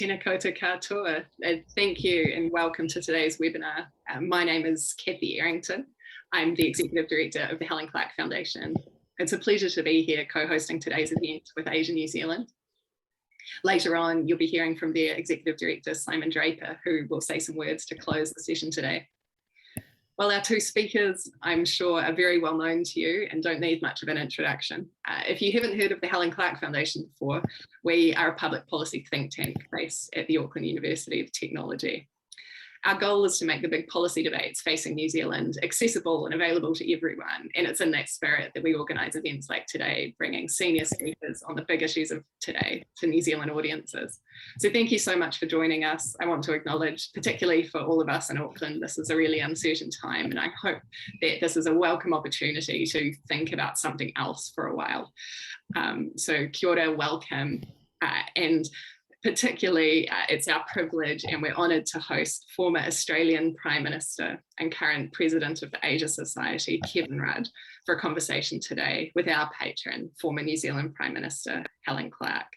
Tēnā koutou katoa. Thank you and welcome to today's webinar. My name is Kathy Errington. I'm the Executive Director of the Helen Clark Foundation. It's a pleasure to be here co-hosting today's event with Asia New Zealand. Later on, you'll be hearing from their Executive Director, Simon Draper, who will say some words to close the session today. While our two speakers, I'm sure, are very well known to you and don't need much of an introduction. If you haven't heard of the Helen Clark Foundation before, we are a public policy think tank based at the Auckland University of Technology. Our goal is to make the big policy debates facing New Zealand accessible and available to everyone. And it's in that spirit that we organise events like today, bringing senior speakers on the big issues of today to New Zealand audiences. So thank you so much for joining us. I want to acknowledge, particularly for all of us in Auckland, this is a really uncertain time, and I hope that this is a welcome opportunity to think about something else for a while. So kia ora, welcome, and particularly, it's our privilege and we're honoured to host former Australian Prime Minister and current President of the Asia Society, Kevin Rudd, for a conversation today with our patron, former New Zealand Prime Minister, Helen Clark.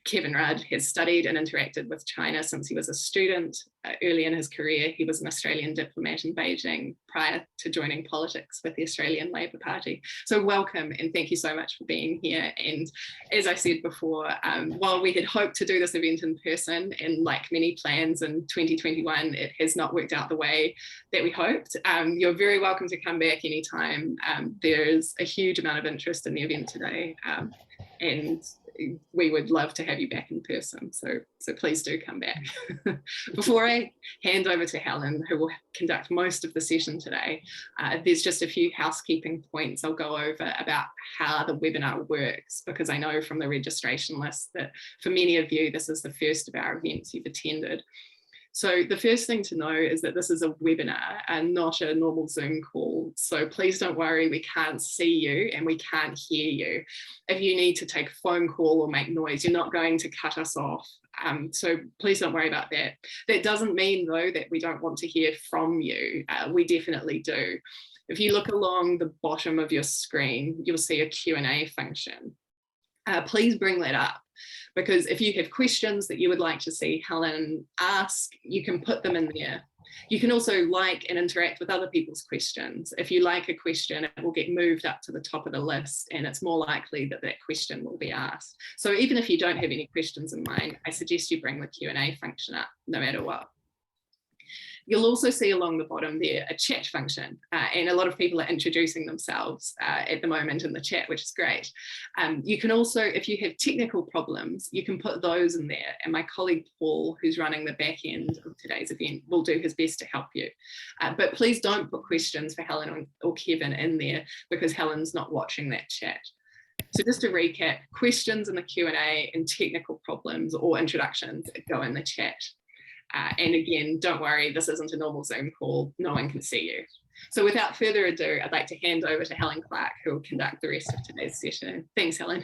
Kevin Rudd has studied and interacted with China since he was a student. Early in his career, he was an Australian diplomat in Beijing prior to joining politics with the Australian Labor Party. So welcome and thank you so much for being here. And as I said before, while we had hoped to do this event in person, and like many plans in 2021, it has not worked out the way that we hoped. You're very welcome to come back anytime. There's a huge amount of interest in the event today. And we would love to have you back in person, so please do come back. Before I hand over to Helen, who will conduct most of the session today, there's just a few housekeeping points I'll go over about how the webinar works, because I know from the registration list that for many of you, this is the first of our events you've attended. So the first thing to know is that this is a webinar and not a normal Zoom call. So please don't worry, we can't see you and we can't hear you. If you need to take a phone call or make noise, you're not going to cut us off. So please don't worry about that. That doesn't mean though that we don't want to hear from you. We definitely do. If you look along the bottom of your screen, you'll see a Q&A function. Please bring that up, because if you have questions that you would like to see Helen ask, you can put them in there. You can also like and interact with other people's questions. If you like a question, it will get moved up to the top of the list and it's more likely that that question will be asked. So even if you don't have any questions in mind, I suggest you bring the Q&A function up no matter what. You'll also see along the bottom there a chat function, and a lot of people are introducing themselves at the moment in the chat, which is great. You can also, if you have technical problems, you can put those in there, and my colleague Paul, who's running the back end of today's event, will do his best to help you. But please don't put questions for Helen or Kevin in there, because Helen's not watching that chat. So just to recap, questions in the Q&A and technical problems or introductions go in the chat. And again, don't worry, this isn't a normal Zoom call, no one can see you. So without further ado, I'd like to hand over to Helen Clark, who will conduct the rest of today's session. Thanks, Helen.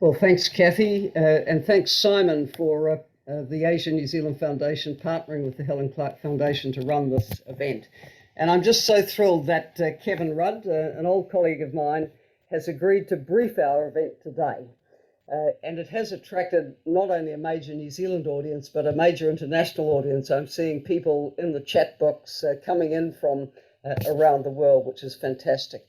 Well, thanks, Kathy, and thanks, Simon, for the Asia New Zealand Foundation partnering with the Helen Clark Foundation to run this event. And I'm just so thrilled that Kevin Rudd, an old colleague of mine, has agreed to brief our event today. And it has attracted not only a major New Zealand audience, but a major international audience. I'm seeing people in the chat box coming in from around the world, which is fantastic.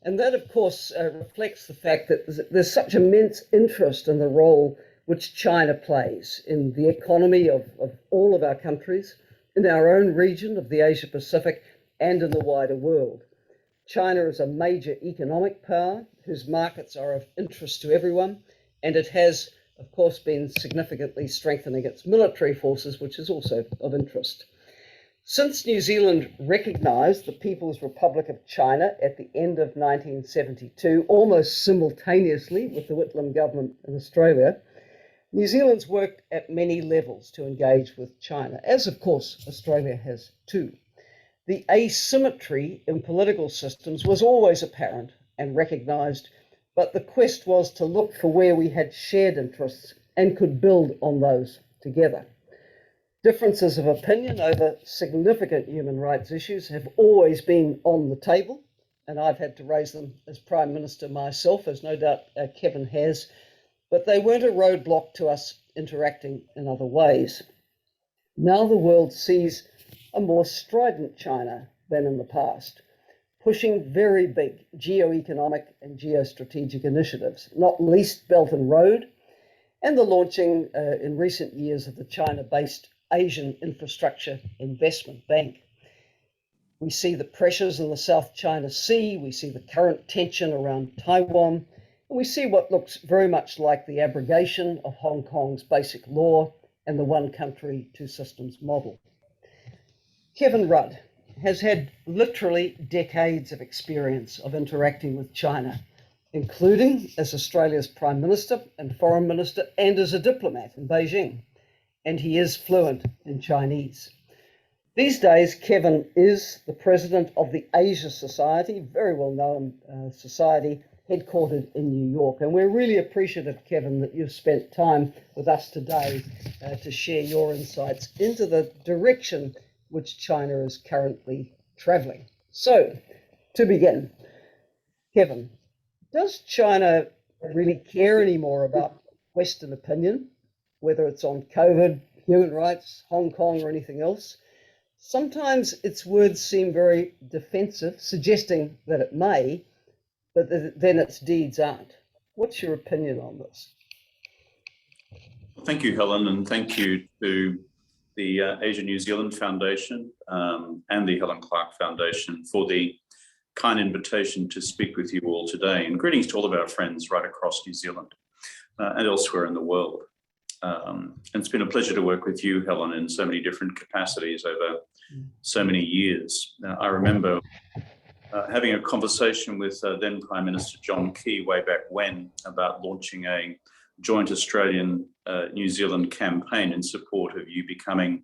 And that, of course, reflects the fact that there's such immense interest in the role which China plays in the economy of all of our countries, in our own region of the Asia Pacific, and in the wider world. China is a major economic power whose markets are of interest to everyone. And it has, of course, been significantly strengthening its military forces, which is also of interest. Since New Zealand recognised the People's Republic of China at the end of 1972, almost simultaneously with the Whitlam government in Australia, New Zealand's worked at many levels to engage with China, as of course Australia has too. The asymmetry in political systems was always apparent and recognised, but the quest was to look for where we had shared interests and could build on those together. Differences of opinion over significant human rights issues have always been on the table, and I've had to raise them as Prime Minister myself, as no doubt Kevin has. but they weren't a roadblock to us interacting in other ways. Now the world sees a more strident China than in the past, pushing very big geoeconomic and geostrategic initiatives, not least Belt and Road, and the launching in recent years of the China-based Asian Infrastructure Investment Bank. We see the pressures in the South China Sea, we see the current tension around Taiwan, and we see what looks very much like the abrogation of Hong Kong's basic law and the one country, two systems model. Kevin Rudd has had literally decades of experience of interacting with China, including as Australia's Prime Minister and Foreign Minister and as a diplomat in Beijing, and he is fluent in Chinese. These days, Kevin is the president of the Asia Society, very well-known society headquartered in New York. And we're really appreciative, Kevin, that you've spent time with us today to share your insights into the direction which China is currently traveling. So, to begin, Kevin, does China really care anymore about Western opinion, whether it's on COVID, human rights, Hong Kong, or anything else? Sometimes its words seem very defensive, suggesting that it may, but then its deeds aren't. What's your opinion on this? Thank you, Helen, and thank you to the Asia New Zealand Foundation and the Helen Clark Foundation for the kind invitation to speak with you all today. And greetings to all of our friends right across New Zealand and elsewhere in the world. And it's been a pleasure to work with you, Helen, in so many different capacities over so many years. I remember having a conversation with then Prime Minister John Key way back when about launching a joint Australian-New Zealand campaign in support of you becoming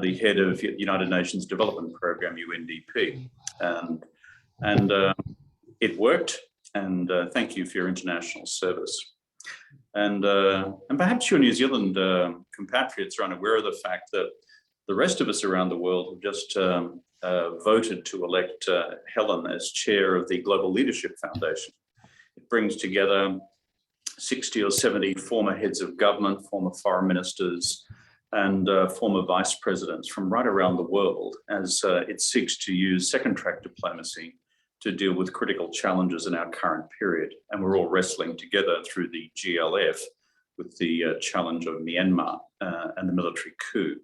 the head of the United Nations Development Programme, UNDP. And it worked, and thank you for your international service. And perhaps your New Zealand compatriots are unaware of the fact that the rest of us around the world have just voted to elect Helen as chair of the Global Leadership Foundation. It brings together 60 or 70 former heads of government, former foreign ministers, and former vice presidents from right around the world as it seeks to use second-track diplomacy to deal with critical challenges in our current period. And we're all wrestling together through the GLF with the challenge of Myanmar and the military coup.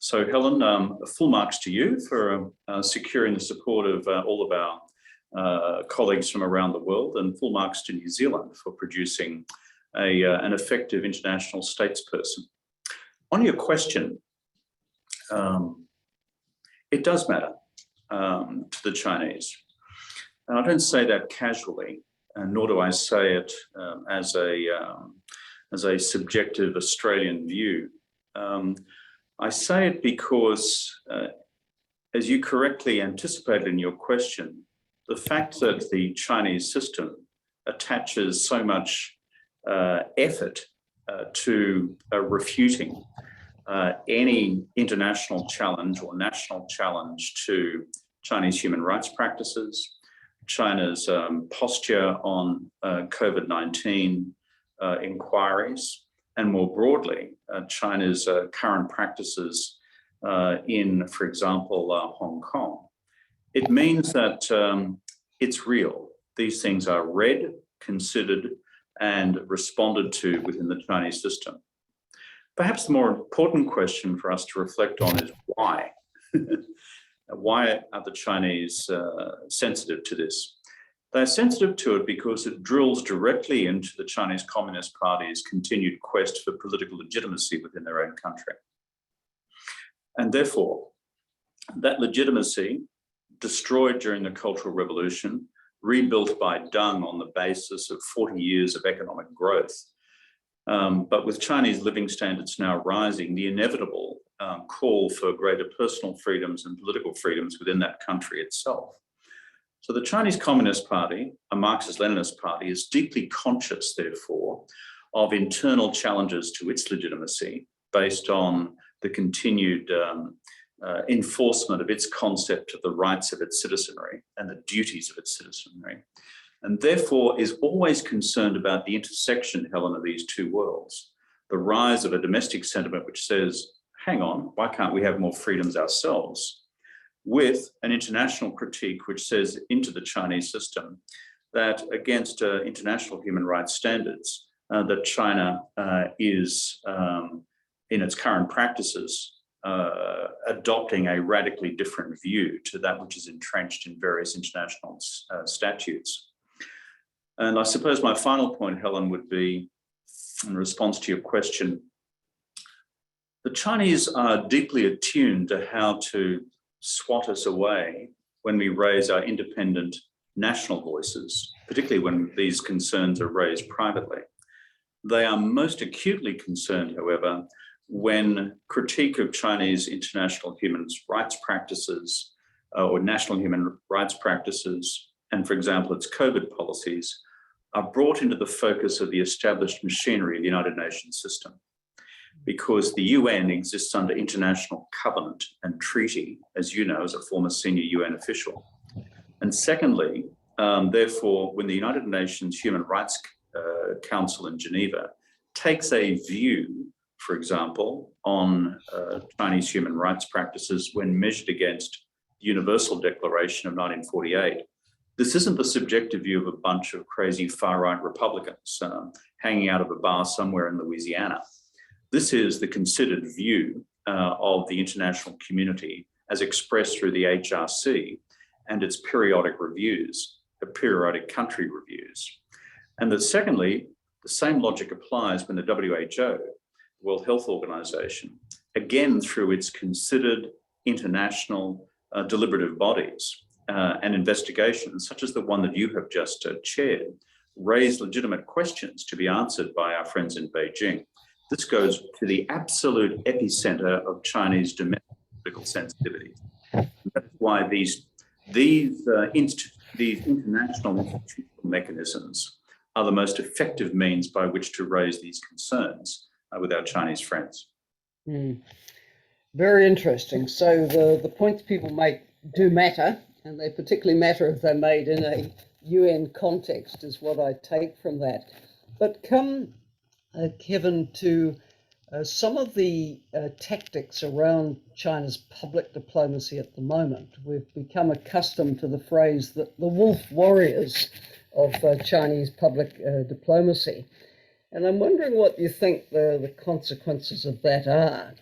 So Helen, full marks to you for securing the support of all of our colleagues from around the world, and full marks to New Zealand for producing an effective international statesperson. On your question, it does matter to the Chinese. And I don't say that casually, nor do I say it as a subjective Australian view. I say it because, as you correctly anticipated in your question, the fact that the Chinese system attaches so much effort to refuting any international challenge or national challenge to Chinese human rights practices, China's posture on COVID-19 inquiries, and more broadly, China's current practices in, for example, Hong Kong. It means that it's real. These things are read, considered, and responded to within the Chinese system. Perhaps the more important question for us to reflect on is why? Why are the Chinese sensitive to this? They're sensitive to it because it drills directly into the Chinese Communist Party's continued quest for political legitimacy within their own country. And therefore, that legitimacy, destroyed during the Cultural Revolution, rebuilt by Deng on the basis of 40 years of economic growth, but with Chinese living standards now rising, the inevitable call for greater personal freedoms and political freedoms within that country itself. So the Chinese Communist Party, a Marxist-Leninist party, is deeply conscious, therefore, of internal challenges to its legitimacy based on the continued enforcement of its concept of the rights of its citizenry and the duties of its citizenry. and therefore is always concerned about the intersection, Helen, of these two worlds. The rise of a domestic sentiment which says, hang on, why can't we have more freedoms ourselves? With an international critique which says into the Chinese system that against international human rights standards, that China is, in its current practices, adopting a radically different view to that which is entrenched in various international statutes. And I suppose my final point, Helen, would be in response to your question, the Chinese are deeply attuned to how to swat us away when we raise our independent national voices, particularly when these concerns are raised privately. They are most acutely concerned, however, when critique of Chinese international human rights practices or national human rights practices, and for example, its COVID policies, are brought into the focus of the established machinery of the United Nations system. Because the UN exists under international covenant and treaty, as you know, as a former senior UN official. And secondly, therefore, when the United Nations Human Rights Council in Geneva takes a view, for example, on Chinese human rights practices when measured against the Universal Declaration of 1948, this isn't the subjective view of a bunch of crazy far-right Republicans hanging out of a bar somewhere in Louisiana. This is the considered view of the international community as expressed through the HRC and its periodic reviews, the periodic country reviews. And that secondly, the same logic applies when the WHO, World Health Organization, again through its considered international deliberative bodies and investigations, such as the one that you have just chaired, raise legitimate questions to be answered by our friends in Beijing. This goes to the absolute epicenter of Chinese domestic political sensitivities. That's why these international institutional mechanisms are the most effective means by which to raise these concerns with our Chinese friends. Very interesting. So the points people make do matter, and they particularly matter if they're made in a UN context, is what I take from that. But come, Kevin, to some of the tactics around China's public diplomacy at the moment. We've become accustomed to the phrase that the wolf warriors of Chinese public diplomacy. And I'm wondering what you think the consequences of that are.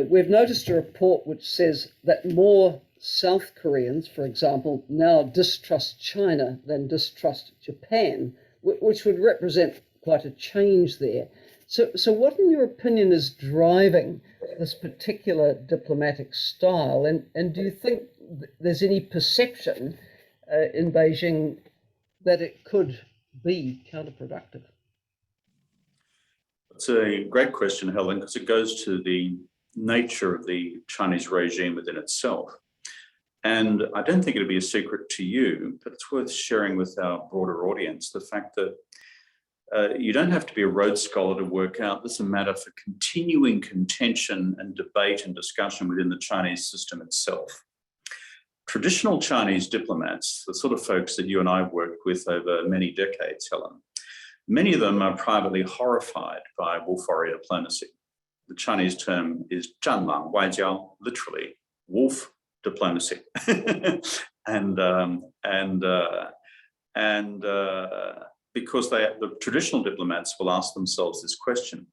We've noticed a report which says that more South Koreans, for example, now distrust China than distrust Japan, which would represent quite a change there. So what, in your opinion, is driving this particular diplomatic style? And do you think there's any perception in Beijing that it could be counterproductive? It's a great question, Helen, because it goes to the nature of the Chinese regime within itself. And I don't think it'd be a secret to you, but it's worth sharing with our broader audience the fact that you don't have to be a Rhodes Scholar to work out this is a matter for continuing contention and debate and discussion within the Chinese system itself. Traditional Chinese diplomats, the sort of folks that you and I have worked with over many decades, Helen, many of them are privately horrified by wolf warrior diplomacy. The Chinese term is 战狼外交, literally wolf diplomacy. Because the traditional diplomats will ask themselves this question: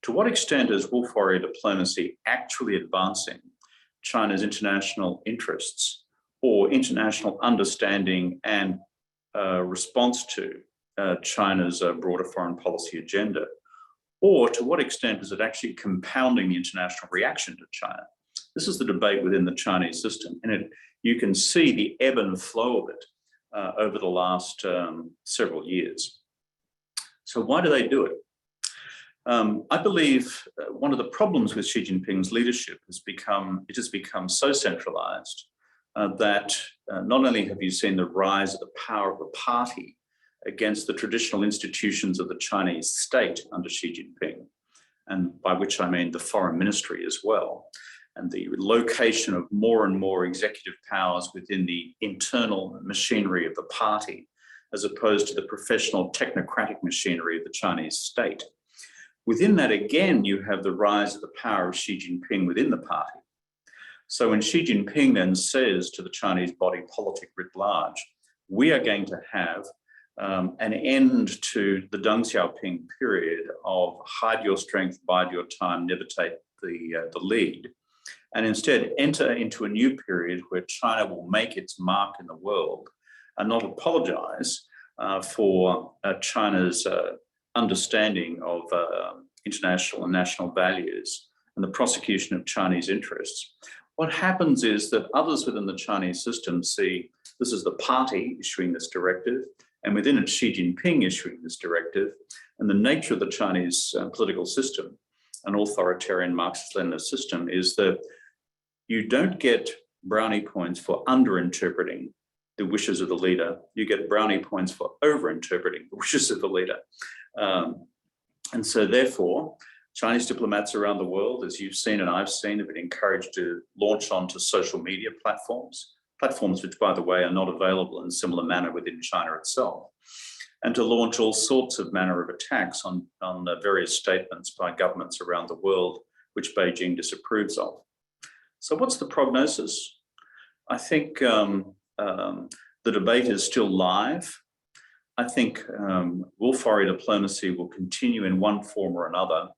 to what extent is wolf warrior diplomacy actually advancing China's international interests or international understanding and response to China's broader foreign policy agenda? Or to what extent is it actually compounding the international reaction to China? This is the debate within the Chinese system, and you can see the ebb and flow of it over the last several years. So why do they do it? I believe one of the problems with Xi Jinping's leadership has become so centralized that not only have you seen the rise of the power of the party against the traditional institutions of the Chinese state under Xi Jinping, and by which I mean the foreign ministry as well, and the location of more and more executive powers within the internal machinery of the party, as opposed to the professional technocratic machinery of the Chinese state. Within that, again, you have the rise of the power of Xi Jinping within the party. So when Xi Jinping then says to the Chinese body politic writ large, we are going to have an end to the Deng Xiaoping period of hide your strength, bide your time, never take the lead, and instead enter into a new period where China will make its mark in the world and not apologize for China's understanding of international and national values and the prosecution of Chinese interests. What happens is that others within the Chinese system see this as the party issuing this directive, and within it Xi Jinping issuing this directive, and the nature of the Chinese political system, an authoritarian Marxist-Leninist system, is that you don't get brownie points for under-interpreting the wishes of the leader, you get brownie points for over-interpreting the wishes of the leader. And so therefore, Chinese diplomats around the world, as you've seen and I've seen, have been encouraged to launch onto social media platforms which, by the way, are not available in a similar manner within China itself, and to launch all sorts of manner of attacks on various statements by governments around the world, which Beijing disapproves of. So what's the prognosis? I think the debate is still live. I think wolf-warrior diplomacy will continue in one form or another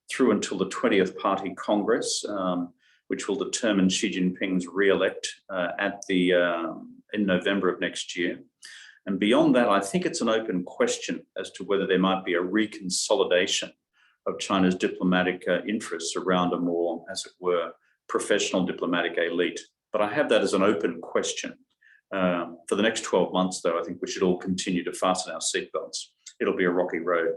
through until the 20th Party Congress, which will determine Xi Jinping's re-elect in November of next year. And beyond that, I think it's an open question as to whether there might be a reconsolidation of China's diplomatic interests around a more, as it were, professional diplomatic elite. But I have that as an open question. For the next 12 months, though, I think we should all continue to fasten our seatbelts. It'll be a rocky road.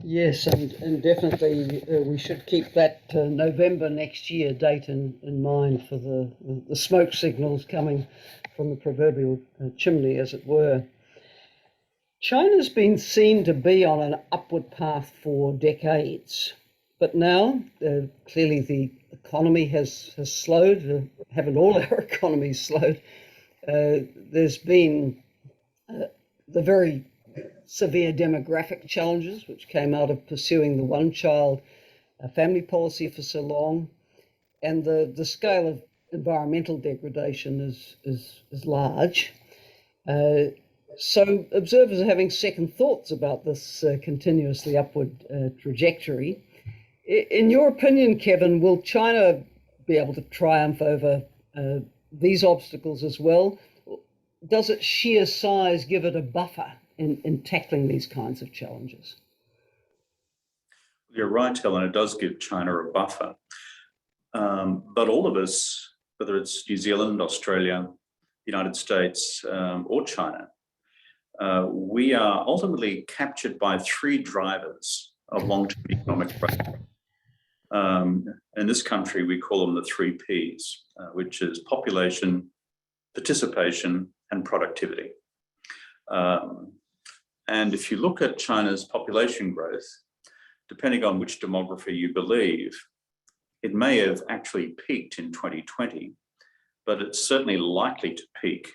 Yes, and definitely we should keep that November next year date in mind for the smoke signals coming from the proverbial chimney, as it were. China's been seen to be on an upward path for decades, but now clearly the economy has slowed. Haven't all our economies slowed? There's been the very severe demographic challenges which came out of pursuing the one-child family policy for so long, and the scale of environmental degradation is large. So observers are having second thoughts about this continuously upward trajectory. In your opinion, Kevin, will China be able to triumph over these obstacles as well? Does its sheer size give it a buffer in tackling these kinds of challenges? You're right, Helen, it does give China a buffer. But all of us, whether it's New Zealand, Australia, United States, or China, we are ultimately captured by three drivers of long-term economic growth. In this country, we call them the three Ps, which is population, participation, and productivity. And if you look at China's population growth, depending on which demographer you believe, it may have actually peaked in 2020, but it's certainly likely to peak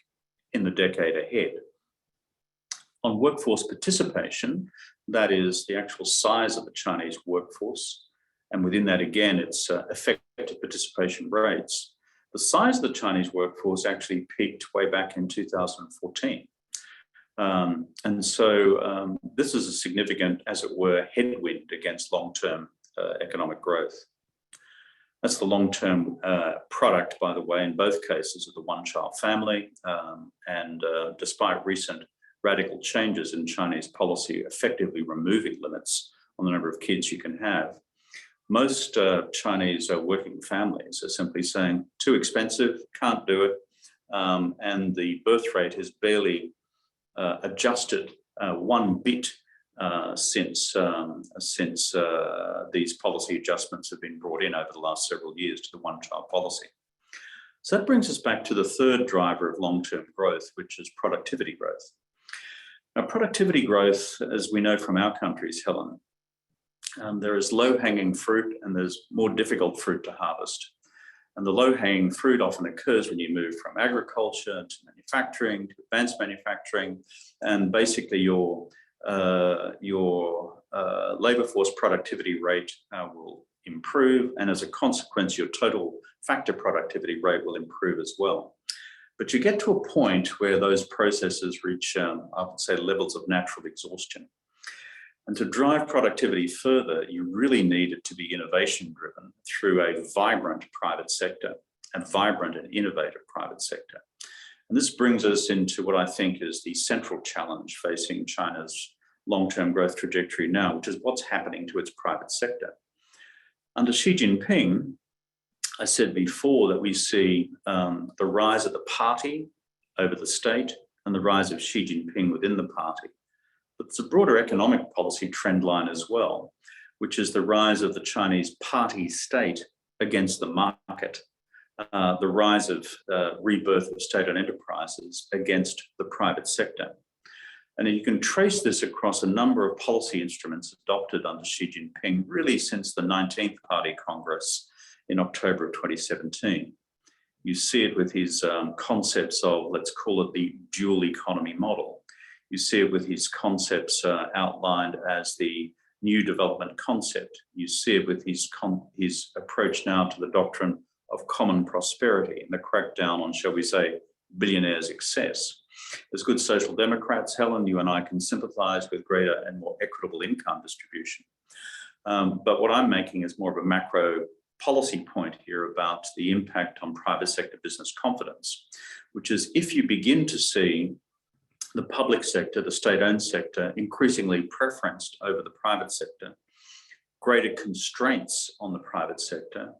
in the decade ahead. On workforce participation, that is the actual size of the Chinese workforce, and within that, again, it's effective participation rates. The size of the Chinese workforce actually peaked way back in 2014. And so this is a significant, as it were, headwind against long-term economic growth. That's the long-term product, by the way, in both cases of the one-child family. And despite recent radical changes in Chinese policy, effectively removing limits on the number of kids you can have, most Chinese working families are simply saying, too expensive, can't do it. And the birth rate has barely adjusted one bit since these policy adjustments have been brought in over the last several years to the one-child policy. So that brings us back to the third driver of long-term growth, which is productivity growth. Now, productivity growth, as we know from our countries, Helen, there is low-hanging fruit and there's more difficult fruit to harvest. And the low-hanging fruit often occurs when you move from agriculture to manufacturing, to advanced manufacturing, and basically your labour force productivity rate will improve, and as a consequence, your total factor productivity rate will improve as well. But you get to a point where those processes reach, I would say, levels of natural exhaustion. And to drive productivity further, you really need it to be innovation-driven through a vibrant private sector, a vibrant and innovative private sector. And this brings us into what I think is the central challenge facing China's long-term growth trajectory now, which is what's happening to its private sector. Under Xi Jinping, I said before that we see the rise of the party over the state and the rise of Xi Jinping within the party. But it's a broader economic policy trend line as well, which is the rise of the Chinese party state against the market, the rise of rebirth of state-owned enterprises against the private sector. And you can trace this across a number of policy instruments adopted under Xi Jinping, really since the 19th Party Congress in October of 2017. You see it with his concepts of, let's call it the dual economy model. You see it with his concepts outlined as the new development concept. You see it with his approach now to the doctrine of common prosperity and the crackdown on, shall we say, billionaires' excess. As good social democrats, Helen, you and I can sympathise with greater and more equitable income distribution. But what I'm making is more of a macro policy point here about the impact on private sector business confidence, which is if you begin to see the public sector, the state-owned sector, increasingly preferenced over the private sector, greater constraints on the private sector,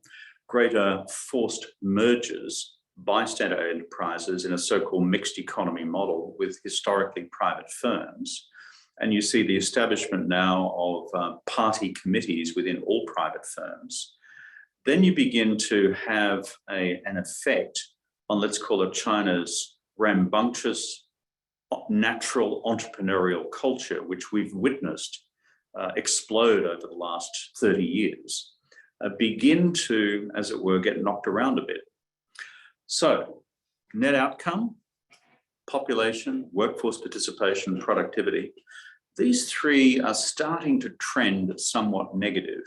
greater forced mergers by state-owned enterprises in a so-called mixed economy model with historically private firms, and you see the establishment now of party committees within all private firms, then you begin to have an effect on, let's call it, China's rambunctious, natural entrepreneurial culture, which we've witnessed explode over the last 30 years, begin to, as it were, get knocked around a bit. So, net outcome, population, workforce participation, productivity, these three are starting to trend somewhat negative.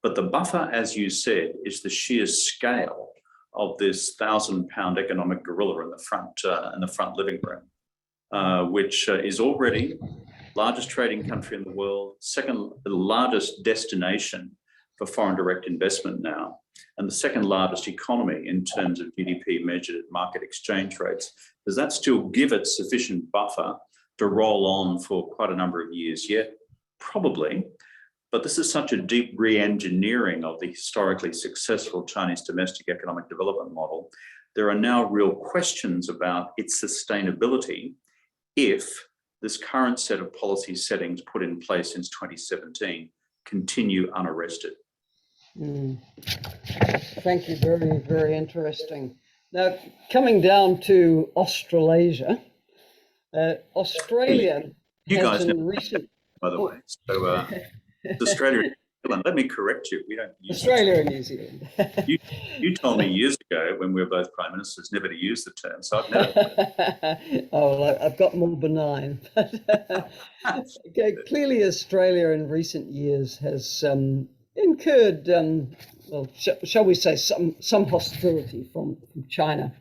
But the buffer, as you said, is the sheer scale of this 1,000-pound economic gorilla in the front living room, which is already the largest trading country in the world, second largest destination for foreign direct investment now, and the second largest economy in terms of GDP measured at market exchange rates. Does that still give it sufficient buffer to roll on for quite a number of years yet? Probably. But this is such a deep re-engineering of the historically successful Chinese domestic economic development model. There are now real questions about its sustainability if this current set of policy settings put in place since 2017 continue unarrested. Thank you. Very, very interesting. Now, coming down to Australasia, Australia you has guys in never, recent... by the way. So it's Australia and New Zealand. Let me correct you. We don't use Australia and New Zealand. you told me years ago when we were both prime ministers never to use the term, so I've never. Oh, well, I've got more benign. Okay, clearly, Australia in recent years has incurred, well, shall we say, some hostility from China.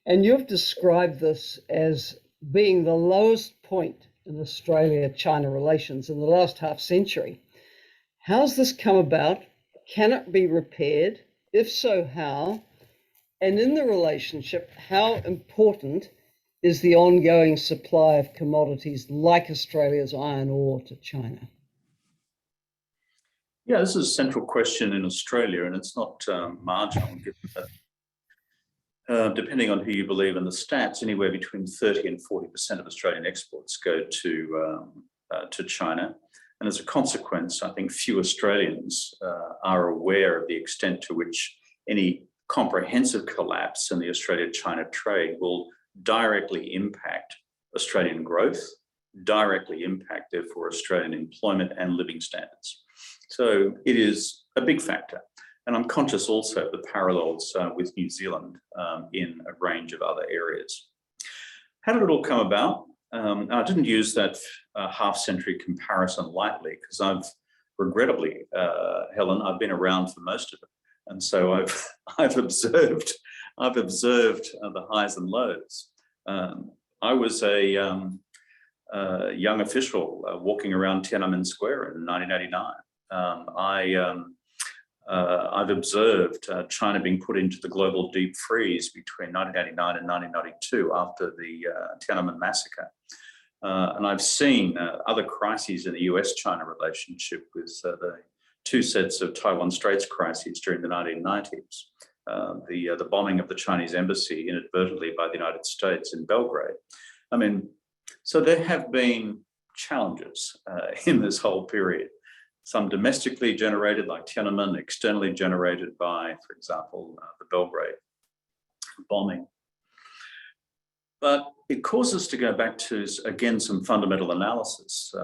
And you've described this as being the lowest point in Australia-China relations in the last half century. How's this come about? Can it be repaired? If so, how? And in the relationship, how important is the ongoing supply of commodities like Australia's iron ore to China? Yeah, this is a central question in Australia, and it's not marginal, given that depending on who you believe in the stats, anywhere between 30 and 40% of Australian exports go to China. And as a consequence, I think few Australians are aware of the extent to which any comprehensive collapse in the Australia-China trade will directly impact Australian growth, directly impact, therefore, Australian employment and living standards. So it is a big factor. And I'm conscious also of the parallels with New Zealand in a range of other areas. How did it all come about? I didn't use that half-century comparison lightly, because regrettably, Helen, I've been around for most of it. And so I've observed the highs and lows. I was a young official walking around Tiananmen Square in 1989. I've observed China being put into the global deep freeze between 1989 and 1992 after the Tiananmen massacre. And I've seen other crises in the US-China relationship with the two sets of Taiwan Straits crises during the 1990s. The bombing of the Chinese embassy inadvertently by the United States in Belgrade. I mean, so there have been challenges in this whole period. Some domestically generated, like Tiananmen, externally generated by, for example, the Belgrade bombing. But it causes us to go back to, again, some fundamental analysis,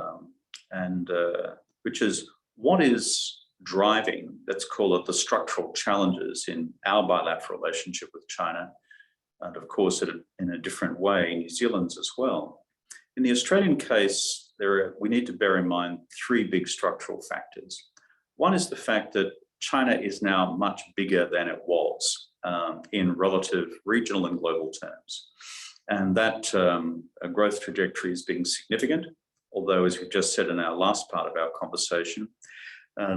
which is what is driving, let's call it, the structural challenges in our bilateral relationship with China, and of course, in a different way, New Zealand's as well. In the Australian case, we need to bear in mind three big structural factors. One is the fact that China is now much bigger than it was in relative regional and global terms. And that growth trajectory is being significant, although, as we just said in our last part of our conversation,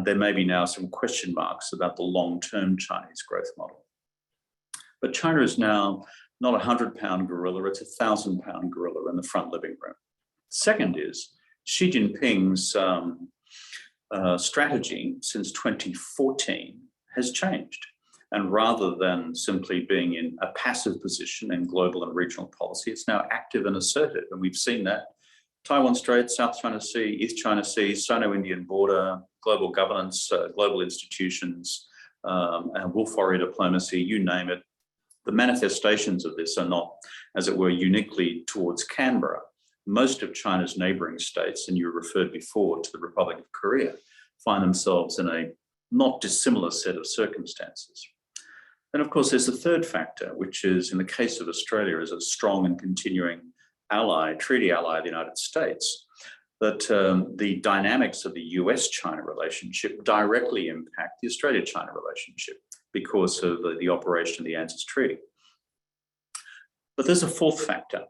there may be now some question marks about the long-term Chinese growth model. But China is now not a 100-pound gorilla, it's a 1,000-pound gorilla in the front living room. Second is Xi Jinping's strategy since 2014 has changed. And rather than simply being in a passive position in global and regional policy, it's now active and assertive. And we've seen that. Taiwan Strait, South China Sea, East China Sea, Sino-Indian border, global governance, global institutions, and wolf warrior diplomacy, you name it. The manifestations of this are not, as it were, uniquely towards Canberra. Most of China's neighbouring states, and you referred before to the Republic of Korea, find themselves in a not dissimilar set of circumstances. And of course, there's a third factor, which is, in the case of Australia, as a strong and continuing ally, treaty ally of the United States, that the dynamics of the US-China relationship directly impact the Australia-China relationship because of the operation of the ANZUS Treaty. But there's a fourth factor,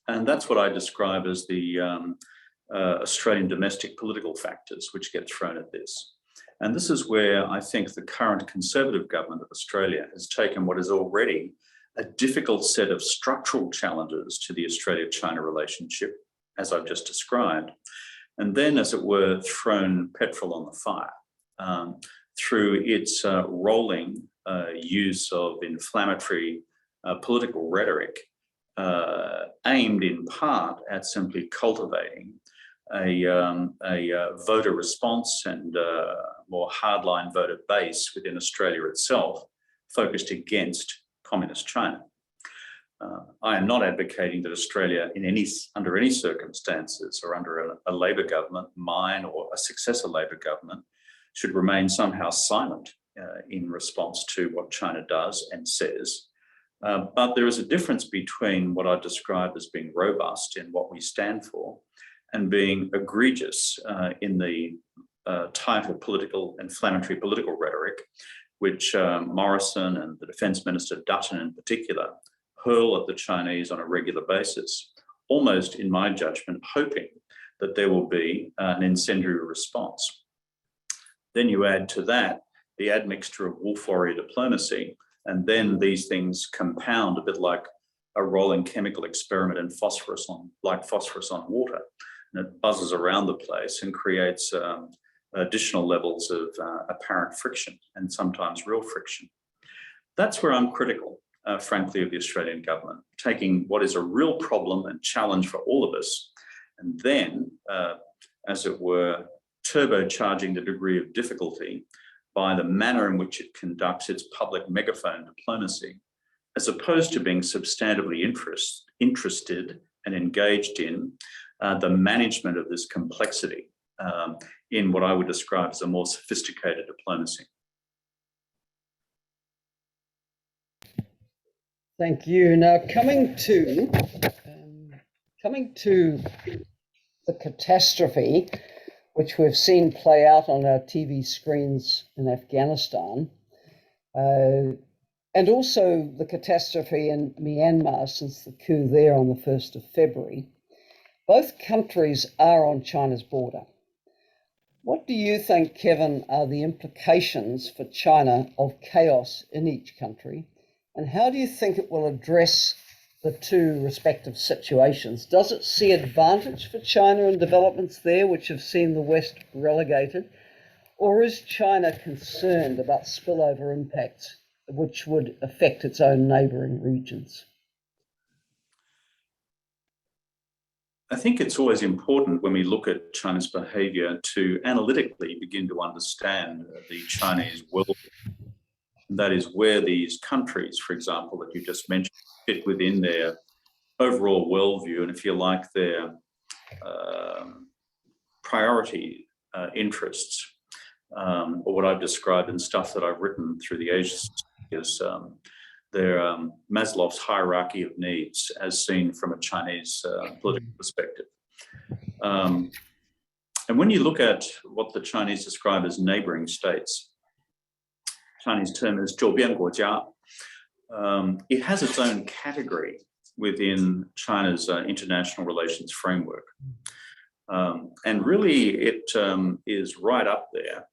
and that's what I describe as the Australian domestic political factors which get thrown at this. And this is where I think the current Conservative government of Australia has taken what is already a difficult set of structural challenges to the Australia-China relationship, as I've just described, and then, as it were, thrown petrol on the fire through its rolling use of inflammatory political rhetoric aimed in part at simply cultivating a voter response and more hardline voter base within Australia itself, focused against communist China. I am not advocating that Australia, under any circumstances or under a Labor government, mine or a successor Labor government, should remain somehow silent in response to what China does and says. But there is a difference between what I describe as being robust in what we stand for and being egregious in the type of inflammatory political rhetoric, which Morrison and the Defence Minister Dutton in particular hurl at the Chinese on a regular basis, almost, in my judgment, hoping that there will be an incendiary response. Then you add to that the admixture of wolf warrior diplomacy, and then these things compound a bit like a rolling chemical experiment in phosphorus on water. And it buzzes around the place and creates additional levels of apparent friction and sometimes real friction. That's where I'm critical, frankly, of the Australian government, taking what is a real problem and challenge for all of us, and then, as it were, turbocharging the degree of difficulty by the manner in which it conducts its public megaphone diplomacy, as opposed to being substantively interested and engaged in the management of this complexity in what I would describe as a more sophisticated diplomacy. Thank you. Now, coming to the catastrophe, which we've seen play out on our TV screens in Afghanistan, and also the catastrophe in Myanmar since the coup there on the 1st of February. Both countries are on China's border. What do you think, Kevin, are the implications for China of chaos in each country? And how do you think it will address the two respective situations? Does it see advantage for China in developments there, which have seen the West relegated? Or is China concerned about spillover impacts, which would affect its own neighbouring regions? I think it's always important when we look at China's behaviour to analytically begin to understand the Chinese world. That is where these countries, for example, that you just mentioned, fit within their overall worldview and, if you like, their priority interests, or what I've described in stuff that I've written through the Asia as their Maslow's hierarchy of needs, as seen from a Chinese political perspective. And when you look at what the Chinese describe as neighbouring states, Chinese term is 周边国家. It has its own category within China's international relations framework. And really it is right up there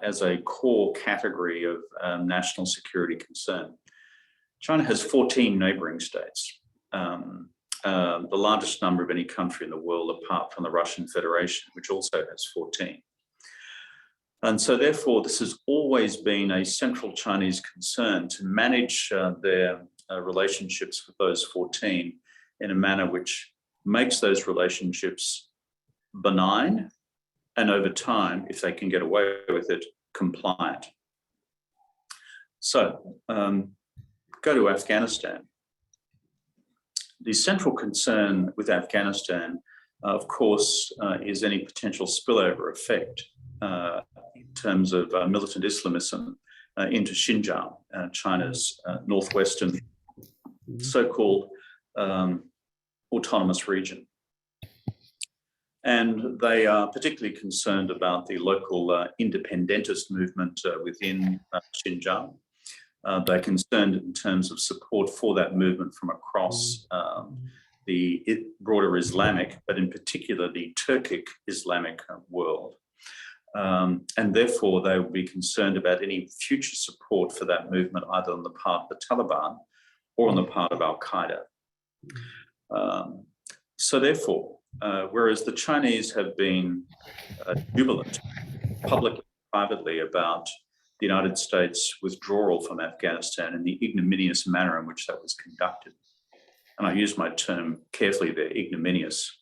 as a core category of national security concern. China has 14 neighbouring states, the largest number of any country in the world apart from the Russian Federation, which also has 14. And so therefore, this has always been a central Chinese concern to manage their relationships with those 14 in a manner which makes those relationships benign and, over time, if they can get away with it, compliant. So go to Afghanistan. The central concern with Afghanistan, of course, is any potential spillover effect in terms of militant Islamism into Xinjiang, China's northwestern so-called autonomous region. And they are particularly concerned about the local independentist movement within Xinjiang. They're concerned in terms of support for that movement from across the broader Islamic, but in particular the Turkic Islamic world. And therefore, they will be concerned about any future support for that movement, either on the part of the Taliban or on the part of Al-Qaeda. So therefore, whereas the Chinese have been jubilant publicly and privately about the United States' withdrawal from Afghanistan and the ignominious manner in which that was conducted, and I use my term carefully there, ignominious,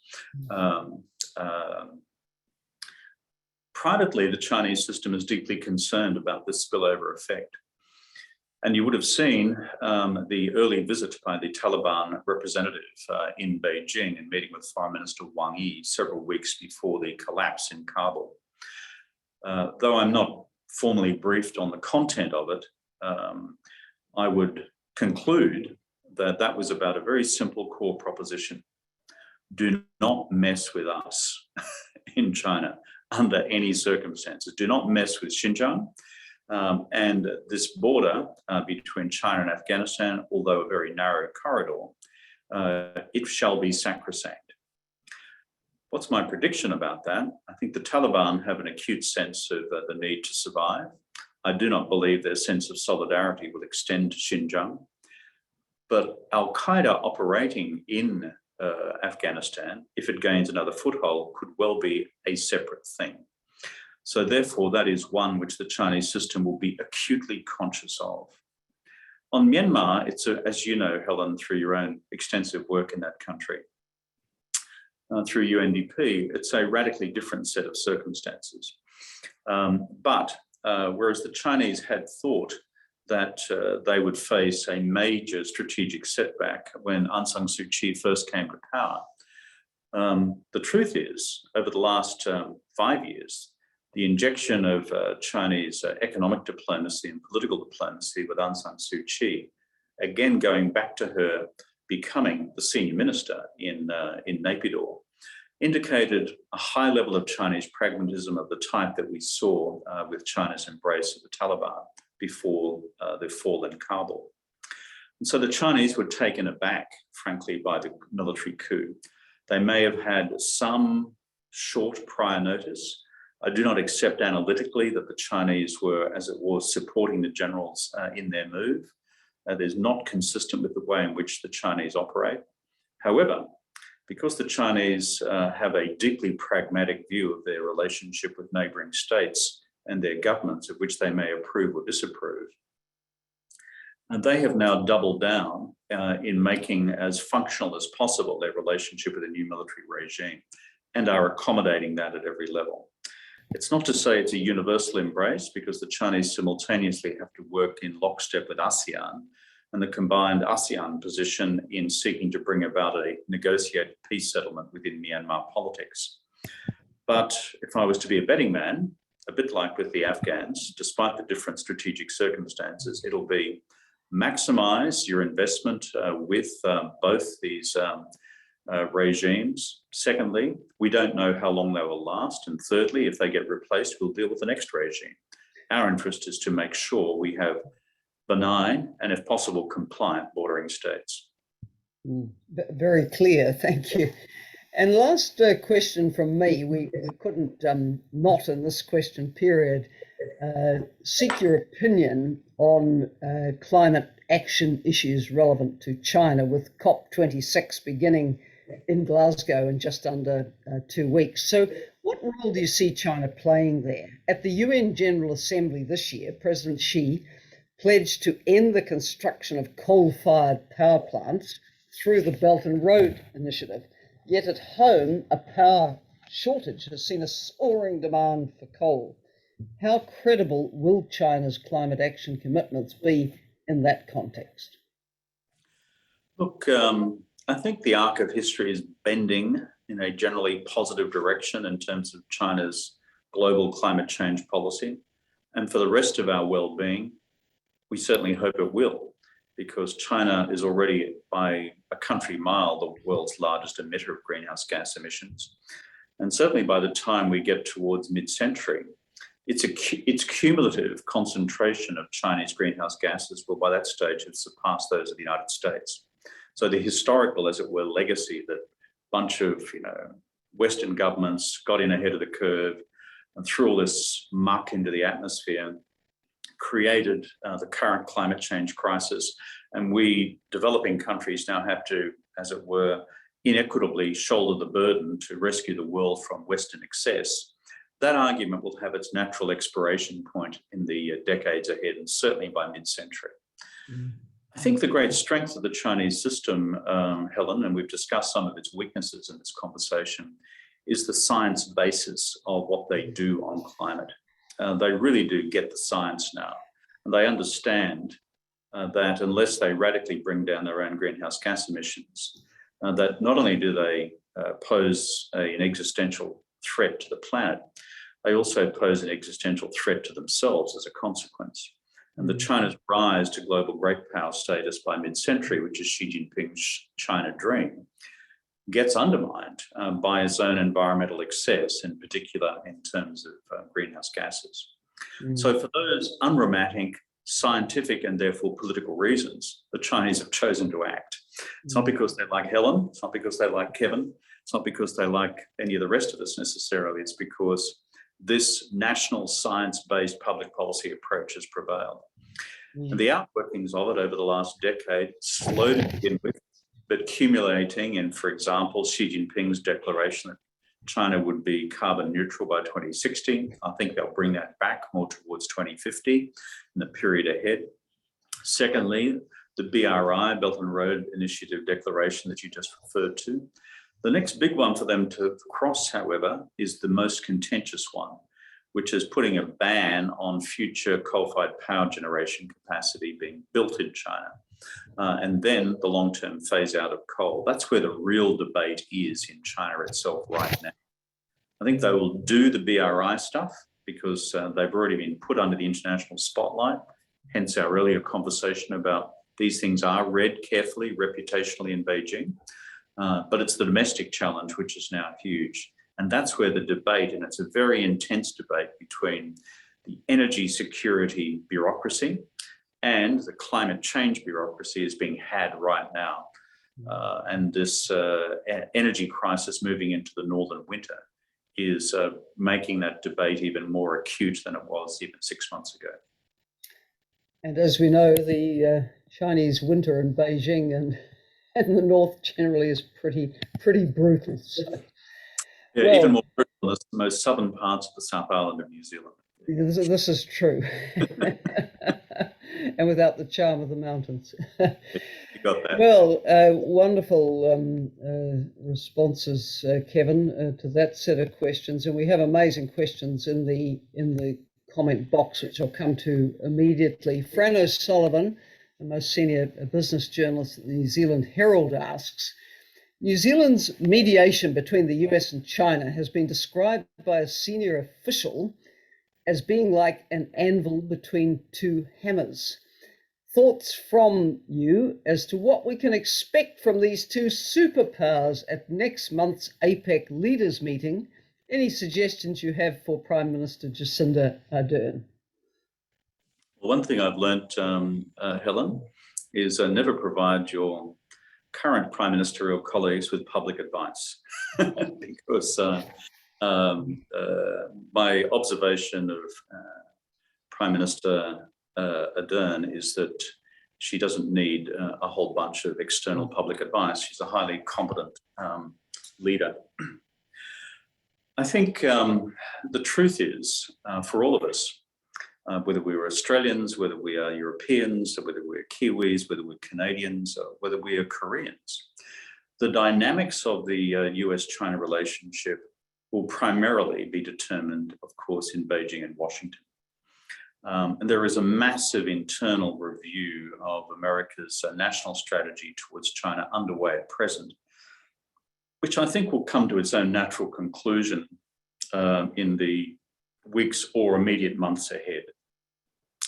privately, the Chinese system is deeply concerned about this spillover effect. And you would have seen the early visit by the Taliban representative in Beijing and meeting with Foreign Minister Wang Yi several weeks before the collapse in Kabul. Though I'm not formally briefed on the content of it, I would conclude that that was about a very simple core proposition. Do not mess with us in China under any circumstances. Do not mess with Xinjiang. And this border between China and Afghanistan, although a very narrow corridor, it shall be sacrosanct. What's my prediction about that? I think the Taliban have an acute sense of the need to survive. I do not believe their sense of solidarity will extend to Xinjiang. But Al-Qaeda operating in Afghanistan, if it gains another foothold, could well be a separate thing. So therefore, that is one which the Chinese system will be acutely conscious of. On Myanmar, it's, as you know, Helen, through your own extensive work in that country, through UNDP, it's a radically different set of circumstances. But whereas the Chinese had thought that they would face a major strategic setback when Aung San Suu Kyi first came to power, the truth is, over the last 5 years, the injection of Chinese economic diplomacy and political diplomacy with Aung San Suu Kyi again going back to her becoming the senior minister in Naypyidaw, indicated a high level of Chinese pragmatism of the type that we saw with China's embrace of the Taliban before the fall in Kabul. And so the Chinese were taken aback, frankly, by the military coup. They may have had some short prior notice. I do not accept analytically that the Chinese were, as it was, supporting the generals in their move. That is not consistent with the way in which the Chinese operate. However, because the Chinese have a deeply pragmatic view of their relationship with neighbouring states and their governments, of which they may approve or disapprove, and they have now doubled down in making as functional as possible their relationship with a new military regime and are accommodating that at every level. It's not to say it's a universal embrace, because the Chinese simultaneously have to work in lockstep with ASEAN and the combined ASEAN position in seeking to bring about a negotiated peace settlement within Myanmar politics. But if I was to be a betting man, a bit like with the Afghans, despite the different strategic circumstances, it'll be maximise your investment with both these regimes. Secondly, we don't know how long they will last. And thirdly, if they get replaced, we'll deal with the next regime. Our interest is to make sure we have benign and, if possible, compliant bordering states. Very clear, thank you. And last question from me, we couldn't not in this question period seek your opinion on climate action issues relevant to China, with COP26 beginning in Glasgow in just under 2 weeks. So what role do you see China playing there? At the UN General Assembly this year, President Xi pledged to end the construction of coal-fired power plants through the Belt and Road Initiative. Yet at home, a power shortage has seen a soaring demand for coal. How credible will China's climate action commitments be in that context? Look, I think the arc of history is bending in a generally positive direction in terms of China's global climate change policy. And for the rest of our well-being, we certainly hope it will, because China is already, by a country mile, the world's largest emitter of greenhouse gas emissions. And certainly by the time we get towards mid-century, its cumulative concentration of Chinese greenhouse gases will by that stage have surpassed those of the United States. So the historical, as it were, legacy that a bunch of Western governments got in ahead of the curve and threw all this muck into the atmosphere created the current climate change crisis. And we developing countries now have to, as it were, inequitably shoulder the burden to rescue the world from Western excess. That argument will have its natural expiration point in the decades ahead, and certainly by mid-century. I think the great strength of the Chinese system, Helen, and we've discussed some of its weaknesses in this conversation, is the science basis of what they do on climate. They really do get the science now, and they understand that unless they radically bring down their own greenhouse gas emissions, that not only do they pose an existential threat to the planet, they also pose an existential threat to themselves as a consequence. And the China's rise to global great power status by mid-century, which is Xi Jinping's China dream, gets undermined by its own environmental excess, in particular in terms of greenhouse gases. So for those unromantic, scientific and therefore political reasons, the Chinese have chosen to act. It's not because they like Helen, it's not because they like Kevin, it's not because they like any of the rest of us necessarily, it's because this national science-based public policy approach has prevailed. And the outworkings of it over the last decade, slow to begin with, but accumulating in, for example, Xi Jinping's declaration that China would be carbon neutral by 2060. I think they'll bring that back more towards 2050 in the period ahead. Secondly, the BRI, Belt and Road Initiative declaration that you just referred to. The next big one for them to cross, however, is the most contentious one, which is putting a ban on future coal-fired power generation capacity being built in China. And then the long-term phase out of coal. That's where the real debate is in China itself right now. I think they will do the BRI stuff because they've already been put under the international spotlight, hence our earlier conversation about These things are read carefully, reputationally in Beijing, but it's the domestic challenge which is now huge. And that's where the debate, and it's a very intense debate between the energy security bureaucracy and the climate change bureaucracy is being had right now. And this energy crisis moving into the northern winter is making that debate even more acute than it was even 6 months ago. And as we know, the Chinese winter in Beijing and the north generally is pretty brutal. So, yeah, well, even more brutal than the most southern parts of the South Island of New Zealand. This is true. And without the charm of the mountains. You got that. Well, wonderful responses, Kevin, to that set of questions. And we have amazing questions in the comment box, which I'll come to immediately. Fran O'Sullivan, the most senior business journalist at the New Zealand Herald, asks, New Zealand's mediation between the US and China has been described by a senior official as being like an anvil between two hammers. Thoughts from you as to what we can expect from these two superpowers at next month's APEC leaders meeting? Any suggestions you have for Prime Minister Jacinda Ardern? Well, one thing I've learnt, Helen, is never provide your current prime ministerial colleagues with public advice, because my observation of Prime Minister Ardern is that she doesn't need a whole bunch of external public advice. She's a highly competent leader. I think the truth is, for all of us, whether we are Australians, whether we are Europeans, whether we're Kiwis, whether we're Canadians, or whether we are Koreans, the dynamics of the US-China relationship will primarily be determined, of course, in Beijing and Washington. And there is a massive internal review of America's national strategy towards China underway at present, which I think will come to its own natural conclusion in the weeks or immediate months ahead.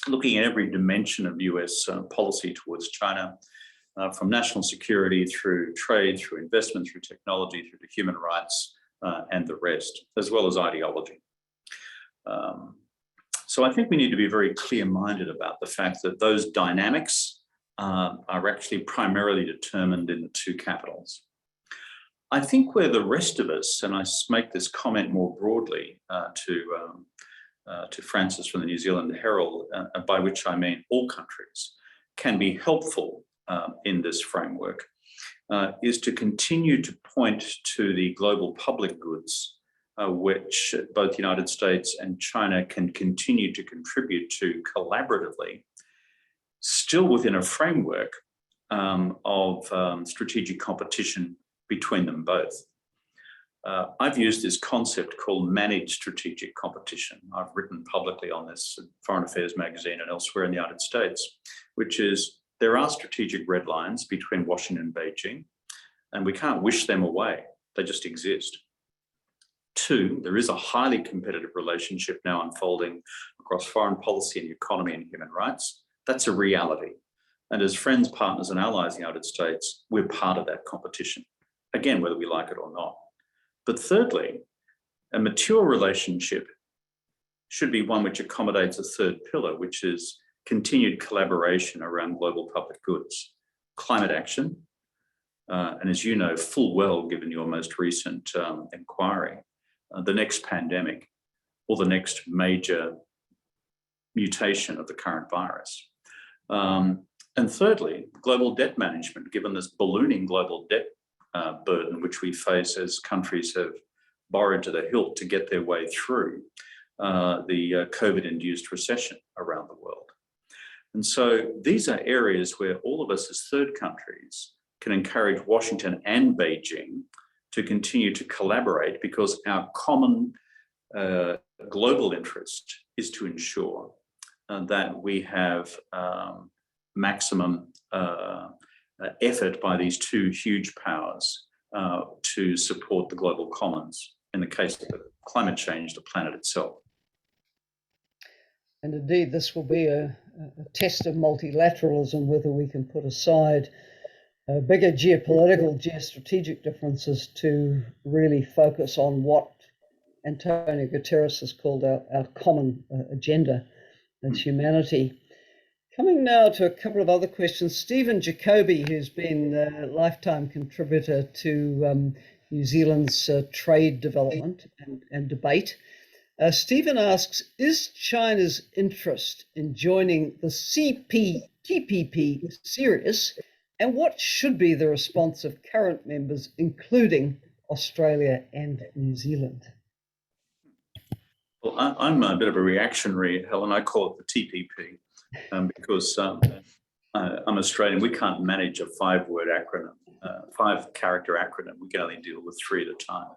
Looking at every dimension of US policy towards China, from national security through trade, through investment, through technology, through to human rights, and the rest, as well as ideology. So I think we need to be very clear-minded about the fact that those dynamics are actually primarily determined in the two capitals. I think where the rest of us, and I make this comment more broadly to Francis from the New Zealand Herald, by which I mean all countries, can be helpful in this framework, is to continue to point to the global public goods which both the United States and China can continue to contribute to collaboratively, still within a framework of strategic competition between them both. I've used this concept called managed strategic competition. I've written publicly on this in Foreign Affairs magazine and elsewhere in the United States, which is there are strategic red lines between Washington and Beijing, and we can't wish them away. They just exist. Two, there is a highly competitive relationship now unfolding across foreign policy and economy and human rights. That's a reality. And as friends, partners, and allies in the United States, we're part of that competition, again, whether we like it or not. But thirdly, a mature relationship should be one which accommodates a third pillar, which is continued collaboration around global public goods, climate action, and as you know full well, given your most recent inquiry, the next pandemic or the next major mutation of the current virus. And thirdly, global debt management, given this ballooning global debt burden which we face as countries have borrowed to the hilt to get their way through the COVID-induced recession around the world. And so these are areas where all of us as third countries can encourage Washington and Beijing to continue to collaborate, because our common global interest is to ensure that we have maximum effort by these two huge powers to support the global commons, in the case of the climate change, the planet itself. And indeed, this will be a test of multilateralism, whether we can put aside bigger geopolitical, geostrategic differences to really focus on what Antonio Guterres has called our common agenda as humanity. Coming now to a couple of other questions. Stephen Jacoby, who's been a lifetime contributor to New Zealand's trade development and debate. Stephen asks, is China's interest in joining the CPTPP serious? And what should be the response of current members, including Australia and New Zealand? Well, I'm a bit of a reactionary, Helen. I call it the TPP because I'm Australian. We can't manage a five-word acronym, five-character acronym. We can only deal with three at a time.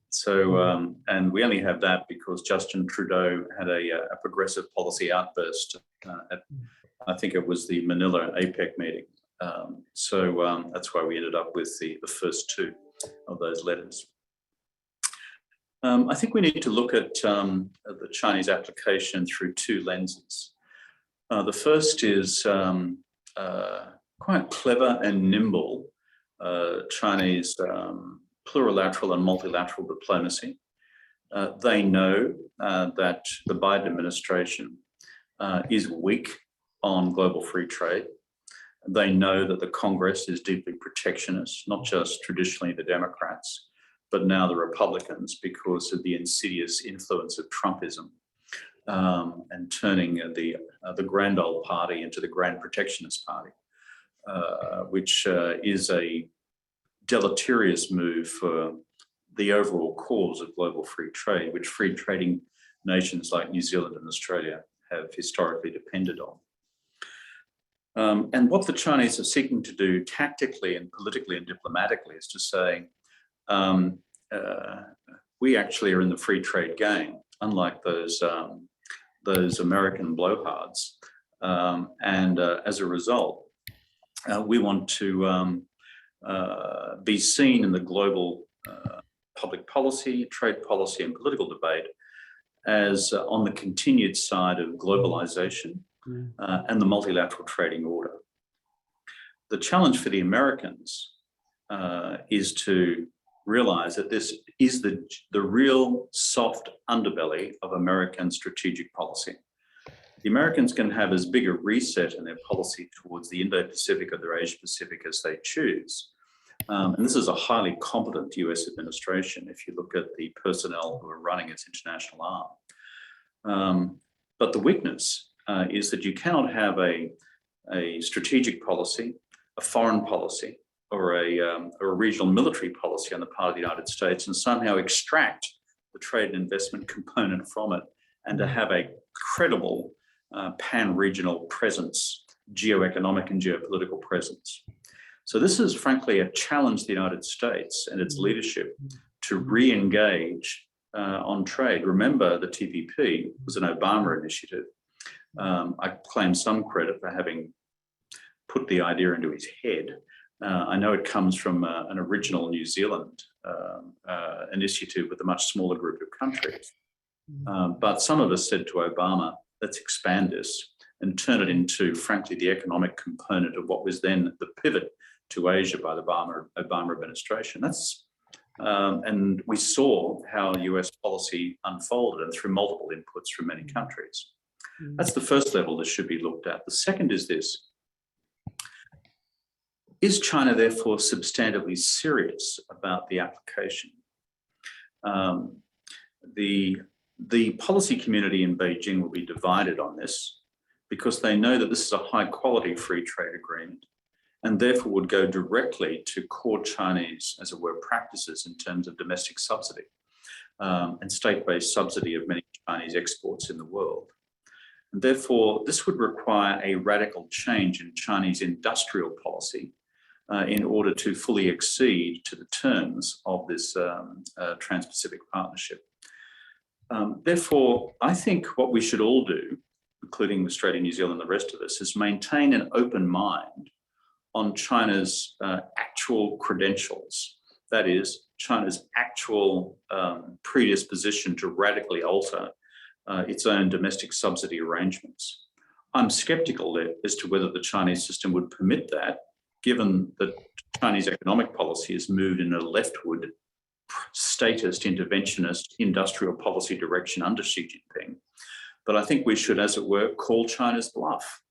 So, and we only have that because Justin Trudeau had a progressive policy outburst at, I think it was the Manila APEC meeting. So that's why we ended up with the first two of those letters. I think we need to look at the Chinese application through two lenses. The first is quite clever and nimble Chinese plurilateral and multilateral diplomacy. They know that the Biden administration is weak on global free trade. They know that the Congress is deeply protectionist, not just traditionally the Democrats, but now the Republicans, because of the insidious influence of Trumpism and turning the grand old party into the grand protectionist party, which is a deleterious move for the overall cause of global free trade, which free trading nations like New Zealand and Australia have historically depended on. And what the Chinese are seeking to do tactically and politically and diplomatically is to say, we actually are in the free trade game, unlike those American blowhards. And as a result, we want to be seen in the global public policy, trade policy, and political debate as on the continued side of globalization and the multilateral trading order. The challenge for the Americans is to realize that this is the real soft underbelly of American strategic policy. The Americans can have as big a reset in their policy towards the Indo-Pacific or their Asia-Pacific as they choose. And this is a highly competent US administration if you look at the personnel who are running its international arm. But the weakness is that you cannot have a strategic policy, a foreign policy, or a regional military policy on the part of the United States and somehow extract the trade and investment component from it and to have a credible pan-regional presence, geoeconomic and geopolitical presence. So this is frankly a challenge to the United States and its leadership to re-engage on trade. Remember, the TPP was an Obama initiative. I claim some credit for having put the idea into his head. I know it comes from an original New Zealand initiative with a much smaller group of countries. But some of us said to Obama, let's expand this and turn it into, frankly, the economic component of what was then the pivot to Asia by the Obama administration. And we saw how US policy unfolded and through multiple inputs from many countries. That's the first level that should be looked at. The second is this. Is China therefore substantively serious about the application? The policy community in Beijing will be divided on this because they know that this is a high quality free trade agreement and therefore would go directly to core Chinese, as it were, practices in terms of domestic subsidy and state-based subsidy of many Chinese exports in the world. And therefore, this would require a radical change in Chinese industrial policy in order to fully accede to the terms of this Trans-Pacific Partnership. Therefore, I think what we should all do, including Australia, New Zealand, and the rest of us, is maintain an open mind on China's actual credentials. That is, China's actual predisposition to radically alter its own domestic subsidy arrangements. I'm sceptical as to whether the Chinese system would permit that, given that Chinese economic policy has moved in a leftward, statist, interventionist industrial policy direction under Xi Jinping. But I think we should, as it were, call China's bluff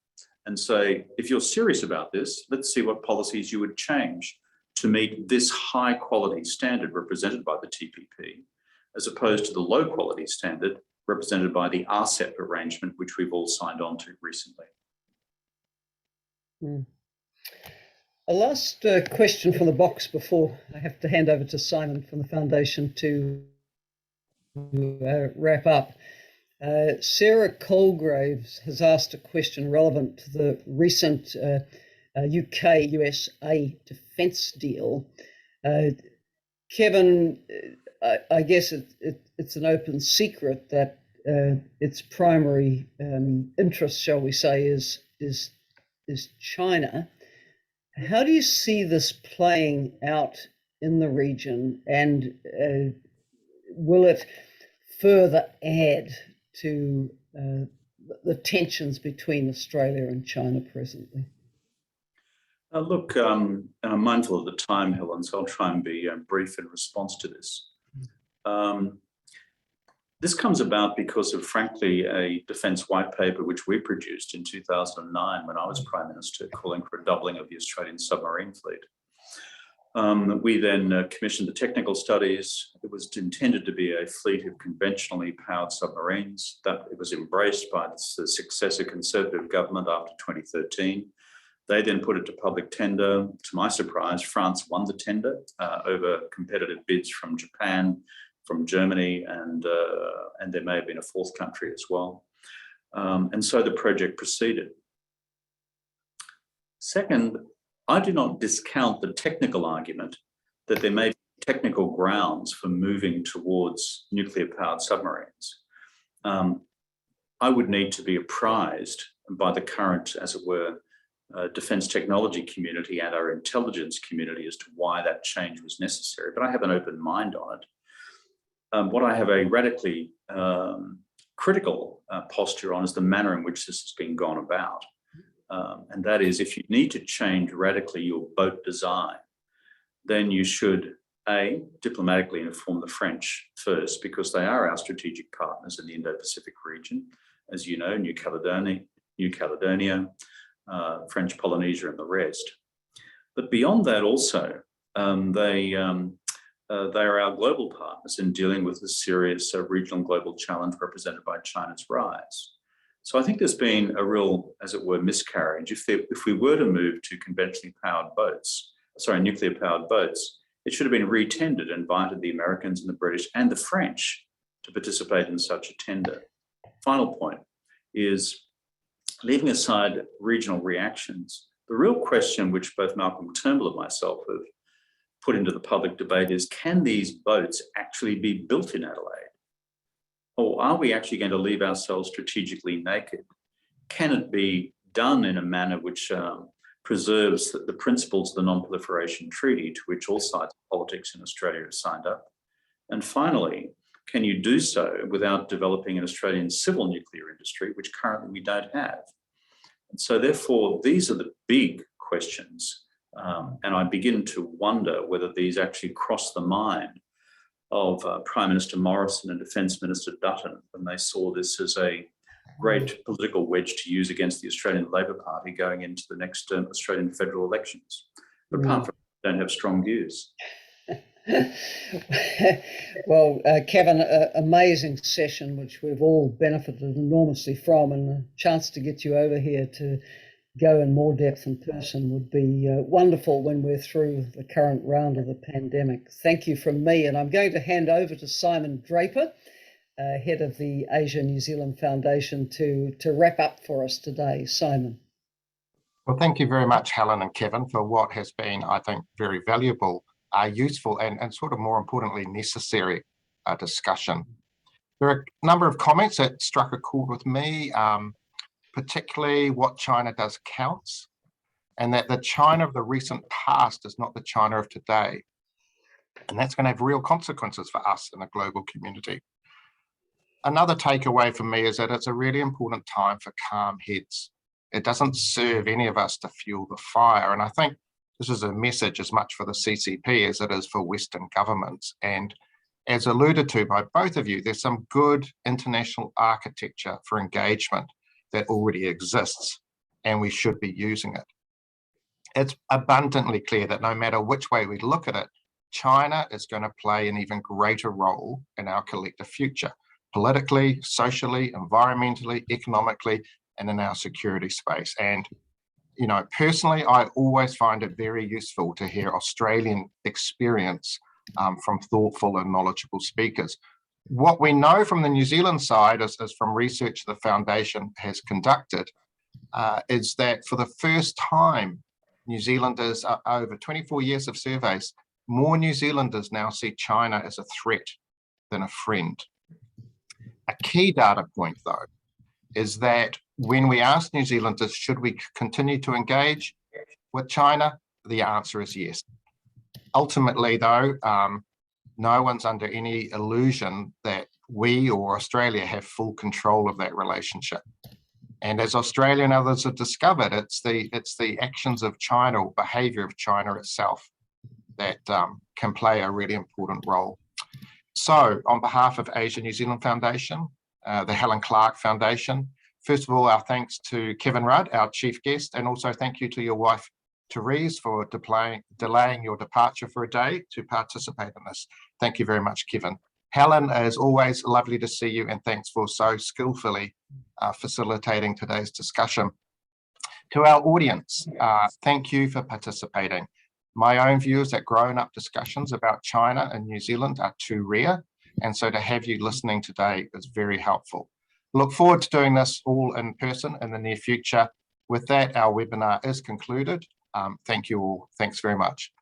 and say, if you're serious about this, let's see what policies you would change to meet this high quality standard represented by the TPP, as opposed to the low quality standard represented by the RCEP arrangement, which we've all signed on to recently. A last question from the box before I have to hand over to Simon from the Foundation to wrap up. Sarah Colgraves has asked a question relevant to the recent UK-USA defence deal. Kevin, I guess it's an open secret that its primary interest, shall we say, is China. How do you see this playing out in the region, and will it further add to the tensions between Australia and China presently? Look, and I'm mindful of the time, Helen, so I'll try and be brief in response to this. This comes about because of, frankly, a defence white paper which we produced in 2009 when I was Prime Minister, calling for a doubling of the Australian submarine fleet. We then commissioned the technical studies. It was intended to be a fleet of conventionally powered submarines. That it was embraced by the successor Conservative government after 2013. They then put it to public tender. To my surprise, France won the tender over competitive bids from Japan, from Germany, and there may have been a fourth country as well. And so the project proceeded. Second, I do not discount the technical argument that there may be technical grounds for moving towards nuclear-powered submarines. I would need to be apprised by the current, as it were, defence technology community and our intelligence community as to why that change was necessary, but I have an open mind on it. What I have a radically critical posture on is the manner in which this has been gone about. And that is, if you need to change radically your boat design, then you should, A, diplomatically inform the French first, because they are our strategic partners in the Indo-Pacific region. As you know, New Caledonia, French Polynesia and the rest. But beyond that also, they are our global partners in dealing with the serious regional and global challenge represented by China's rise. So I think there's been a real, as it were, miscarriage. If we were to move to conventionally powered boats, nuclear-powered boats, it should have been retendered and invited the Americans and the British and the French to participate in such a tender. Final point is, leaving aside regional reactions, the real question which both Malcolm Turnbull and myself have put into the public debate is, can these boats actually be built in Adelaide? Or are we actually going to leave ourselves strategically naked? Can it be done in a manner which preserves the principles of the Non-Proliferation Treaty, to which all sides of politics in Australia have signed up? And finally, can you do so without developing an Australian civil nuclear industry, which currently we don't have? And so therefore, these are the big questions. And I begin to wonder whether these actually cross the mind of Prime Minister Morrison and Defence Minister Dutton when they saw this as a great political wedge to use against the Australian Labor Party going into the next Australian federal elections. But apart from that, don't have strong views. Well, Kevin, amazing session, which we've all benefited enormously from, and the chance to get you over here to go in more depth in person would be wonderful when we're through the current round of the pandemic. Thank you from me, and I'm going to hand over to Simon Draper, head of the Asia-New Zealand Foundation, to wrap up for us today. Simon. Well, thank you very much, Helen and Kevin, for what has been, I think, very valuable, useful and sort of more importantly, necessary discussion. There are a number of comments that struck a chord with me, particularly what China does counts, and that the China of the recent past is not the China of today. And that's going to have real consequences for us in the global community. Another takeaway for me is that it's a really important time for calm heads. It doesn't serve any of us to fuel the fire. And I think this is a message as much for the CCP as it is for Western governments. And as alluded to by both of you, there's some good international architecture for engagement that already exists, and we should be using it. It's abundantly clear that no matter which way we look at it, China is going to play an even greater role in our collective future, politically, socially, environmentally, economically, and in our security space. And, you know, personally, I always find it very useful to hear Australian experience from thoughtful and knowledgeable speakers. What we know from the New Zealand side is from research the Foundation has conducted, is that for the first time, New Zealanders, over 24 years of surveys, more New Zealanders now see China as a threat than a friend. A key data point, though, is that when we ask New Zealanders, should we continue to engage with China? The answer is yes. Ultimately, though, no one's under any illusion that we or Australia have full control of that relationship. And as Australia and others have discovered, it's the actions of China or behaviour of China itself that can play a really important role. So on behalf of Asia New Zealand Foundation, the Helen Clark Foundation, first of all, our thanks to Kevin Rudd, our chief guest, and also thank you to your wife, Therese, for delaying your departure for a day to participate in this. Thank you very much, Kevin. Helen, as always, lovely to see you, and thanks for so skillfully facilitating today's discussion. To our audience, thank you for participating. My own view is that grown-up discussions about China and New Zealand are too rare, and so to have you listening today is very helpful. Look forward to doing this all in person in the near future. With that, our webinar is concluded. Thank you all. Thanks very much.